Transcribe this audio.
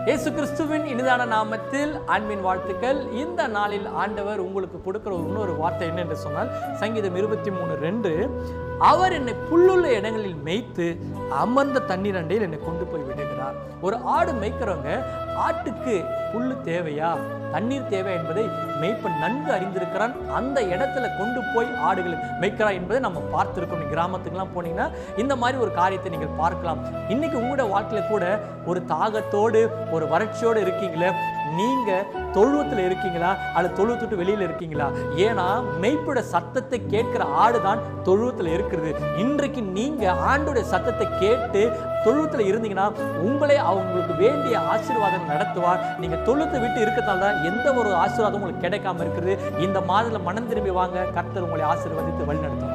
இயேசு கிறிஸ்துவின் இனிதான நாமத்தில் அன்பின் வாழ்த்துக்கள். இந்த நாளில் ஆண்டவர் உங்களுக்கு கொடுக்கிற இன்னொரு வார்த்தை என்ன என்று சொன்னால், சங்கீதம் 23:2, அவர் என்னை புல்லுள்ள இடங்களில் மேய்த்து அமர்ந்த தண்ணீர் அண்டையில் என்னை கொண்டு போய் விடுகிறார். ஒரு ஆடு மேய்க்கிறவங்க ஆட்டுக்கு புல்லு தேவையா, தண்ணீர் தேவை என்பதை மேய்ப்பன் நன்கு அறிந்திருக்கிறான். அந்த இடத்துல கொண்டு போய் ஆடுகளை மேய்க்கிறான் என்பதை நம்ம பார்த்திருக்கோம். நீங்க கிராமத்துக்குலாம் போனீங்கன்னா இந்த மாதிரி ஒரு காரியத்தை நீங்கள் பார்க்கலாம். இன்னைக்கு உங்களோட வாழ்க்கையில கூட ஒரு தாகத்தோடு ஒரு வறட்சியோடு இருக்கீங்களே, நீங்க தொழுவத்தில் இருக்கீங்களா அல்லது தொழுவத்துட்டு வெளியில இருக்கீங்களா? ஏன்னா மெய்ப்போட சத்தத்தை கேட்கிற ஆடுதான் தொழுவத்தில் இருக்கிறது. இன்றைக்கு நீங்க ஆண்டோடைய சத்தத்தை கேட்டு தொழுவத்தில் இருந்தீங்கன்னா உங்களே அவங்களுக்கு வேண்டிய ஆசீர்வாதம் நடத்துவார். நீங்க தொழுவத்தை விட்டு இருக்கிறதால தான் எந்த ஒரு ஆசீர்வாதம் உங்களுக்கு கிடைக்காம இருக்குது. இந்த மாதத்துல மனம் திரும்பி வாங்க, கர்த்தர் உங்களை ஆசீர்வதித்து வழி நடத்துவார்.